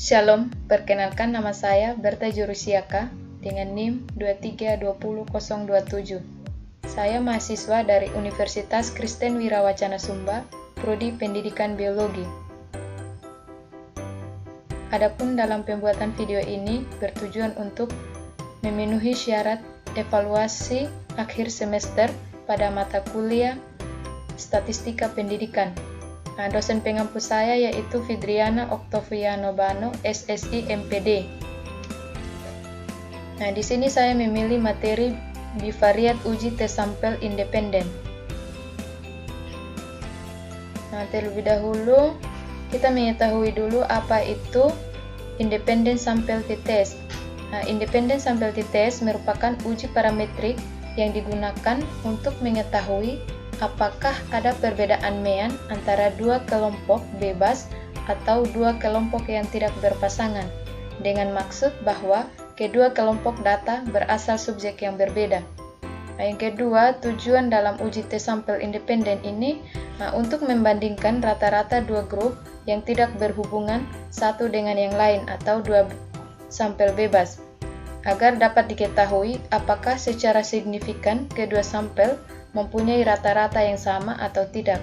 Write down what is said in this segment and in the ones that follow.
Shalom, perkenalkan nama saya Berta Jurusiaka dengan NIM 2320027. Saya mahasiswa dari Universitas Kristen Wirawacana Sumba, Prodi Pendidikan Biologi. Adapun dalam pembuatan video ini bertujuan untuk memenuhi syarat evaluasi akhir semester pada mata kuliah Statistika Pendidikan. Dosen pengampu saya yaitu Fidriana Oktaviano Bano, SSI MPD. Di sini saya memilih materi bivariat uji tes sampel independen. Terlebih dahulu kita mengetahui dulu apa itu independent sampel t-test. Independent sampel t-test merupakan uji parametrik yang digunakan untuk mengetahui apakah ada perbedaan mean antara dua kelompok bebas atau dua kelompok yang tidak berpasangan, dengan maksud bahwa kedua kelompok data berasal subjek yang berbeda. Yang kedua, tujuan dalam uji tes sampel independen ini untuk membandingkan rata-rata dua grup yang tidak berhubungan satu dengan yang lain atau dua sampel bebas, agar dapat diketahui apakah secara signifikan kedua sampel mempunyai rata-rata yang sama atau tidak.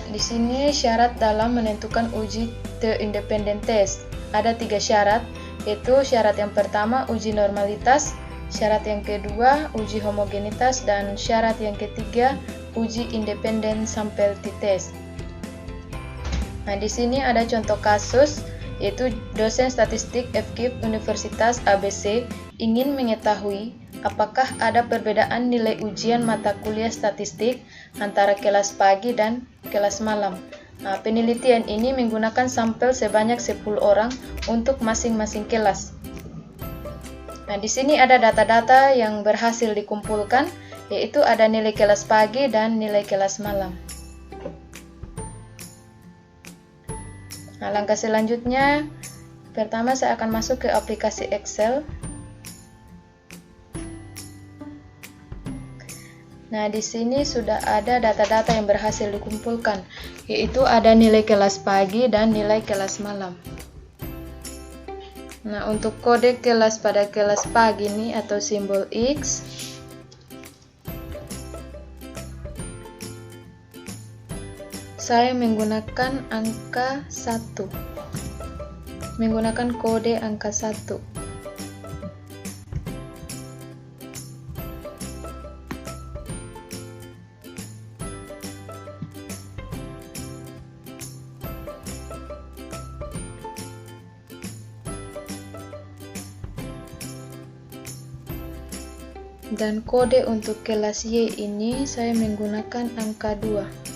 Di sini syarat dalam menentukan uji independent test. Ada 3 syarat, yaitu syarat yang pertama uji normalitas, syarat yang kedua uji homogenitas, dan syarat yang ketiga uji independent sampel t-test. Di sini ada contoh kasus, yaitu dosen statistik FKIP Universitas ABC ingin mengetahui apakah ada perbedaan nilai ujian mata kuliah statistik antara kelas pagi dan kelas malam. Penelitian ini menggunakan sampel sebanyak 10 orang untuk masing-masing kelas. Di sini ada data-data yang berhasil dikumpulkan, yaitu ada nilai kelas pagi dan nilai kelas malam. Langkah selanjutnya, pertama saya akan masuk ke aplikasi Excel. Di sini sudah ada data-data yang berhasil dikumpulkan, yaitu ada nilai kelas pagi dan nilai kelas malam. Untuk kode kelas pada kelas pagi ini atau simbol X, saya menggunakan angka 1, menggunakan kode angka 1. Dan kode untuk kelas Y ini saya menggunakan angka 2.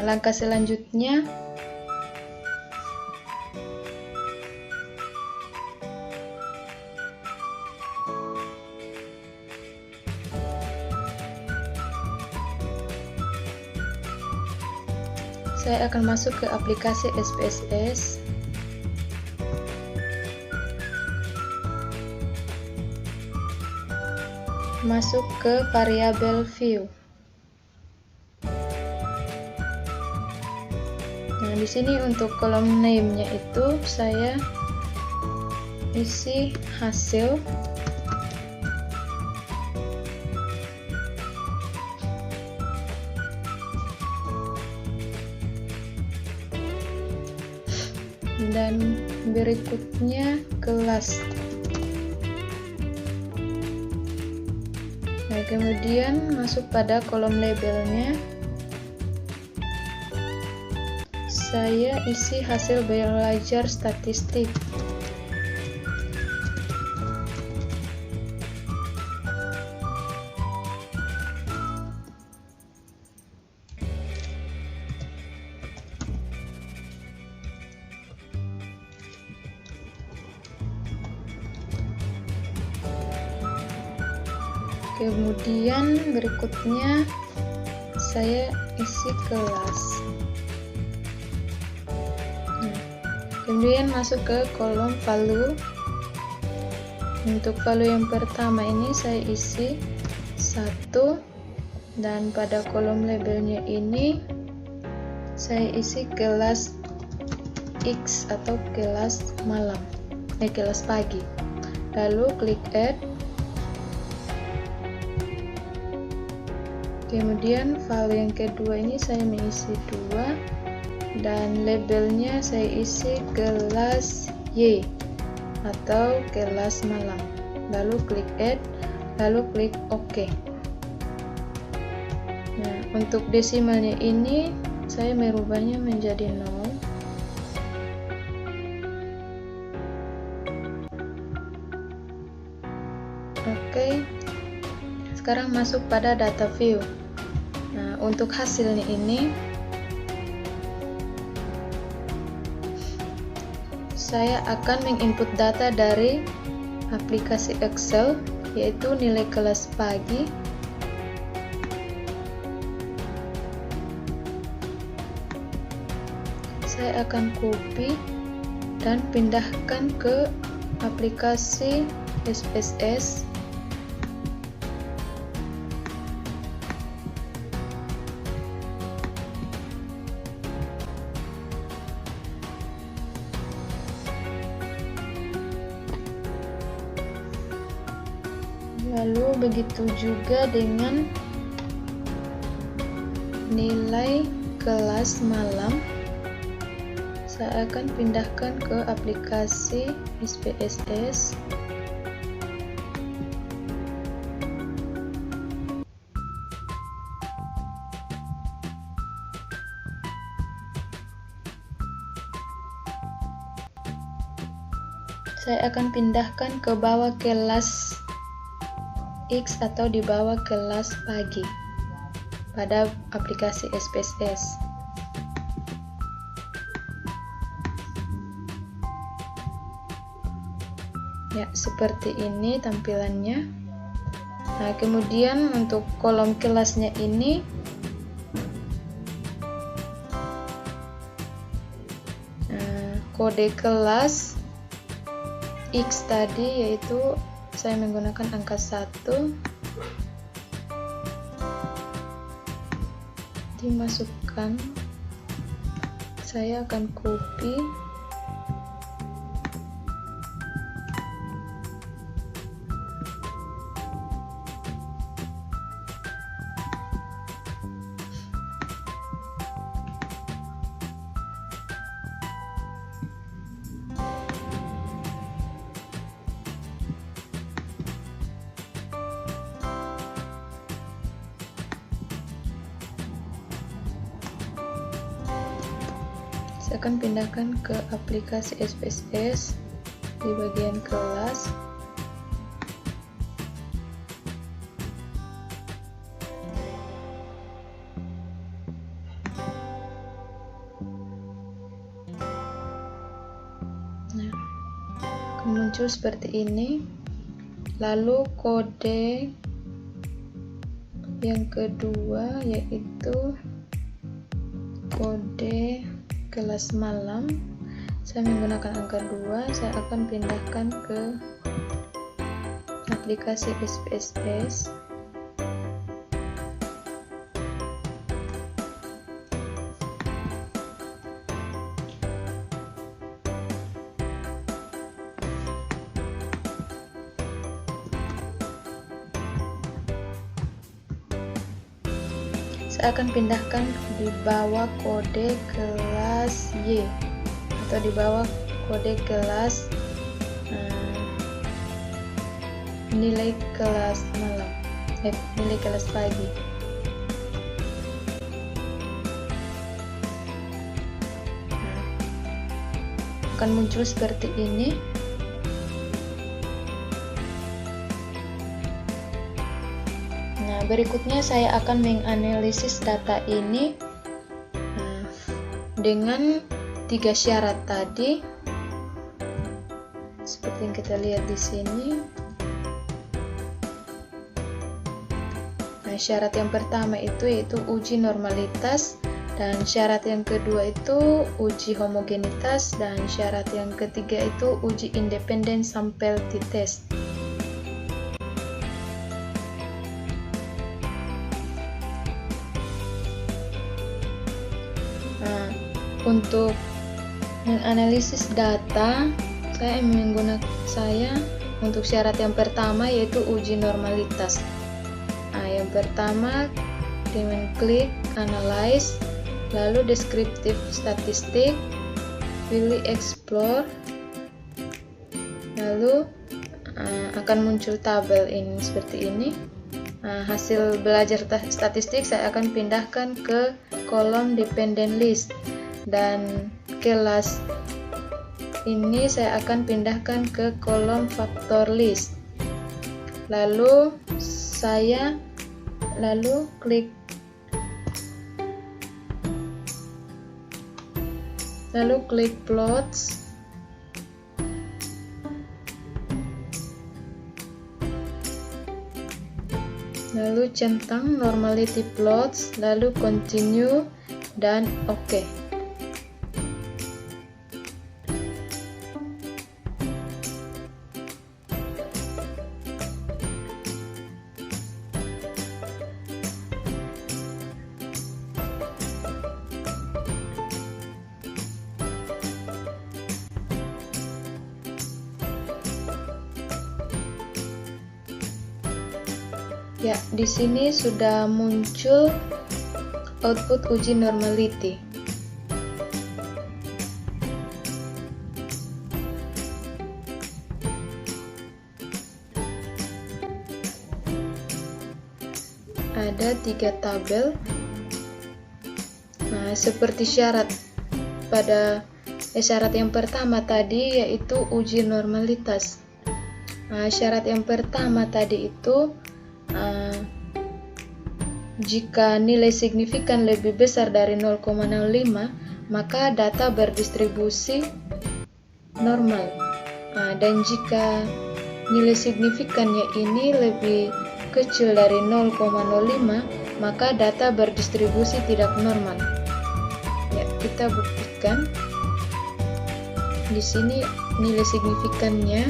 Langkah selanjutnya, saya akan masuk ke aplikasi SPSS. Masuk ke variabel view. Di sini untuk kolom name-nya itu saya isi hasil. Dan berikutnya kelas. Kemudian masuk pada kolom labelnya. Saya isi hasil belajar statistik. Kemudian berikutnya saya isi kelas. Kemudian masuk ke kolom value. Untuk value yang pertama ini saya isi 1, dan pada kolom labelnya ini saya isi kelas X atau kelas malam, kelas pagi. Lalu klik add. Kemudian file yang kedua ini saya mengisi 2, dan labelnya saya isi kelas Y atau kelas malam. Lalu klik add, lalu klik OK. Nah, untuk desimalnya ini saya merubahnya menjadi 0. Oke. Sekarang masuk pada data view. Nah, untuk hasilnya ini saya akan menginput data dari aplikasi Excel, yaitu nilai kelas pagi. Saya akan copy dan pindahkan ke aplikasi SPSS. Lalu begitu juga dengan nilai kelas malam, saya akan pindahkan ke aplikasi SPSS. Saya akan pindahkan ke bawah kelas X atau di bawah kelas pagi pada aplikasi SPSS. Ya, seperti ini tampilannya. Nah, kemudian untuk kolom kelasnya ini kode kelas X tadi, yaitu saya menggunakan angka 1, dimasukkan. Saya akan copy, saya akan pindahkan ke aplikasi SPSS di bagian kelas. Nah, akan muncul seperti ini. Lalu kode yang kedua yaitu kode kelas malam, saya menggunakan angka 2. Saya akan pindahkan ke aplikasi SPSS. Saya akan pindahkan di bawah kode kelas Y atau di bawah kode kelas nilai kelas malam, nilai kelas pagi. Akan muncul seperti ini. Nah, berikutnya saya akan menganalisis data ini dengan 3 syarat tadi, seperti yang kita lihat di sini. syarat yang pertama itu yaitu uji normalitas, dan syarat yang kedua itu uji homogenitas, dan syarat yang ketiga itu uji independen sampel t-test. Untuk menganalisis data, saya untuk syarat yang pertama yaitu uji normalitas. Yang pertama dengan klik analyze, lalu deskriptif statistik, pilih explore, lalu akan muncul tabel ini seperti ini. Hasil belajar statistik saya akan pindahkan ke kolom dependent list, dan kelas ini saya akan pindahkan ke kolom faktor list. Lalu klik plots, lalu centang normality plots, lalu continue dan oke. Ya, di sini sudah muncul output uji normality. Ada 3 tabel. Seperti syarat pada syarat yang pertama tadi yaitu uji normalitas. Syarat yang pertama tadi itu jika nilai signifikan lebih besar dari 0,05, maka data berdistribusi normal. Dan jika nilai signifikannya ini lebih kecil dari 0,05, maka data berdistribusi tidak normal. Ya, kita buktikan. Di sini nilai signifikannya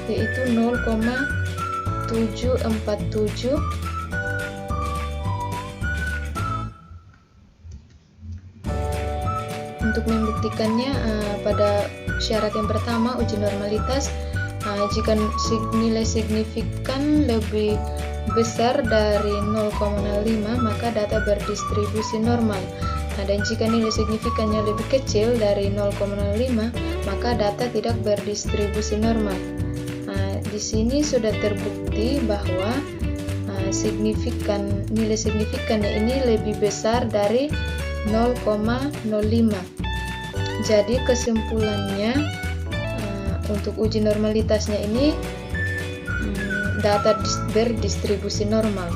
yaitu 0,747. Untuk membuktikannya pada syarat yang pertama uji normalitas, jika nilai signifikan lebih besar dari 0,05 maka data berdistribusi normal. Dan jika nilai signifikannya lebih kecil dari 0,05 maka data tidak berdistribusi normal. Di sini sudah terbukti bahwa nilai signifikannya ini lebih besar dari 0,05. Jadi kesimpulannya untuk uji normalitasnya ini data berdistribusi normal.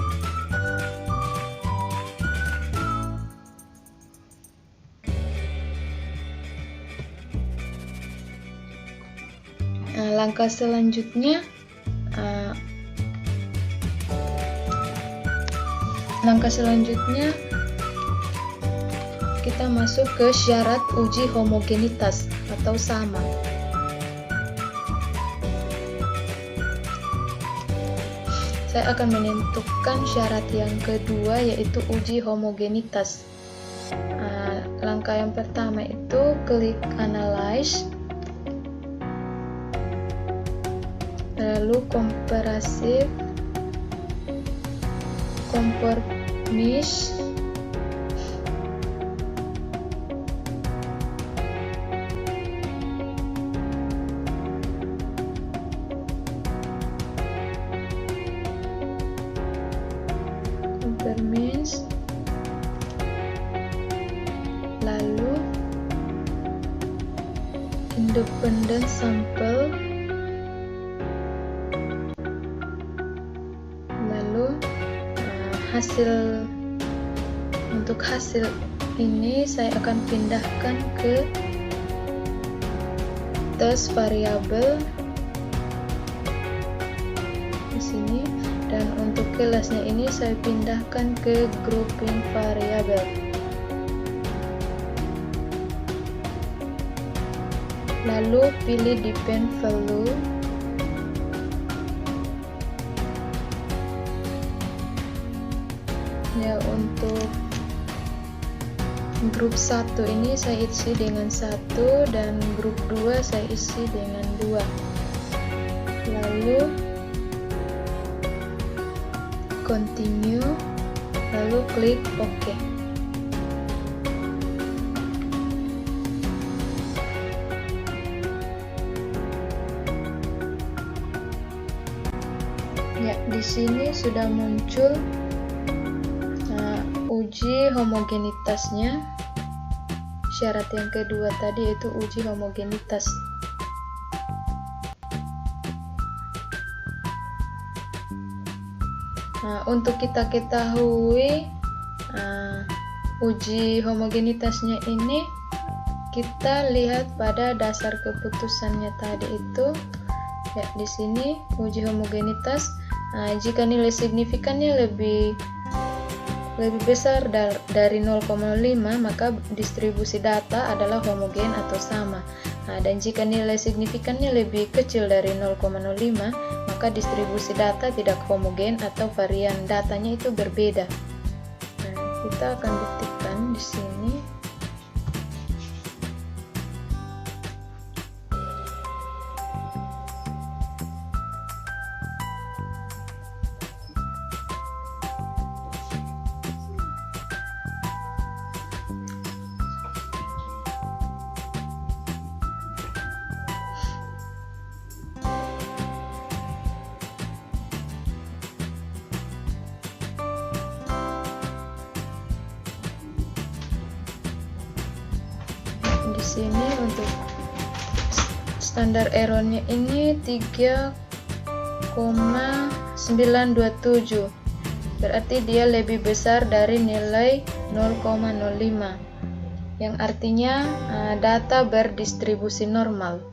Langkah selanjutnya kita masuk ke syarat uji homogenitas atau sama. Saya akan menentukan syarat yang kedua yaitu uji homogenitas. Langkah yang pertama itu klik analyze, lalu comparative, conformist, lalu independent sample, lalu untuk hasil ini saya akan pindahkan ke tes variabel di sini. Dan untuk kelasnya ini saya pindahkan ke grouping variabel. Lalu pilih depend value. Ya, untuk grup 1 ini saya isi dengan 1 dan grup 2 saya isi dengan 2. Lalu continue, lalu klik OK. Ya, di sini sudah muncul uji homogenitasnya. Syarat yang kedua tadi itu uji homogenitas. Untuk kita ketahui uji homogenitasnya ini, kita lihat pada dasar keputusannya tadi itu. Ya, di sini uji homogenitas, jika nilai signifikannya lebih besar dari 0,5, maka distribusi data adalah homogen atau sama. Dan jika nilai signifikannya lebih kecil dari 0,05, maka distribusi data tidak homogen atau varian datanya itu berbeda. Kita akan buktikan di sini. Di sini untuk standar errornya ini 3,927, berarti dia lebih besar dari nilai 0,05, yang artinya data berdistribusi normal.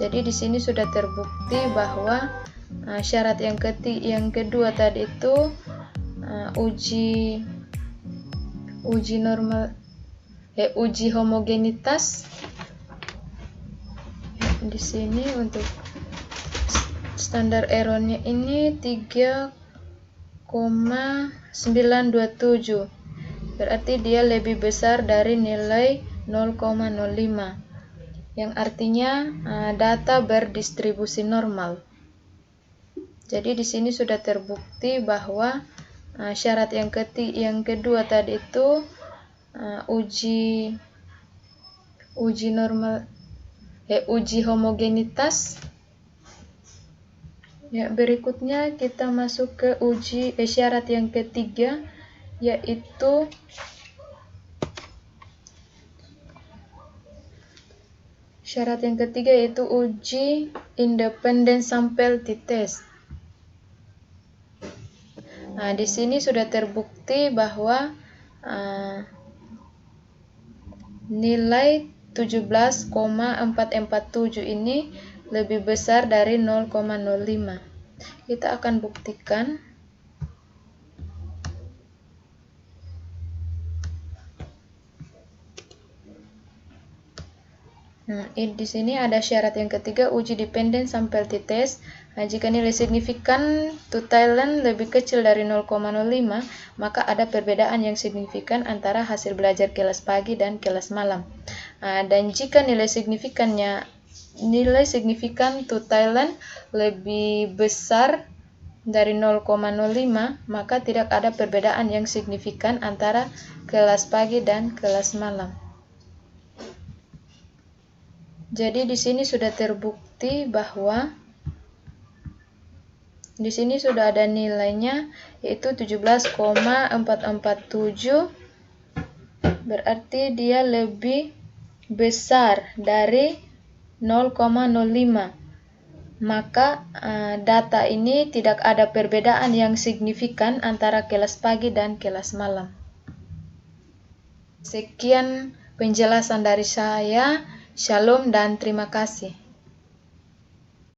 Jadi di sini sudah terbukti bahwa syarat yang kedua tadi itu uji homogenitas. Di sini untuk standar errornya ini 3,927, berarti dia lebih besar dari nilai 0,05, yang artinya data berdistribusi normal. Jadi di sini sudah terbukti bahwa syarat yang kedua tadi itu uji homogenitas. Ya, berikutnya kita masuk ke syarat yang ketiga, yaitu uji independent sample t-test. Di sini sudah terbukti bahwa nilai 17,447 ini lebih besar dari 0,05. Kita akan buktikan. Di sini ada syarat yang ketiga, uji dependent sample t-test. Jika nilai signifikan Thailand lebih kecil dari 0,05, maka ada perbedaan yang signifikan antara hasil belajar kelas pagi dan kelas malam. Dan jika nilai signifikan Thailand lebih besar dari 0,05, maka tidak ada perbedaan yang signifikan antara kelas pagi dan kelas malam. Jadi di sini sudah terbukti bahwa di sini sudah ada nilainya, yaitu 17,447, berarti dia lebih besar dari 0,05. Maka data ini tidak ada perbedaan yang signifikan antara kelas pagi dan kelas malam. Sekian penjelasan dari saya. Shalom dan terima kasih.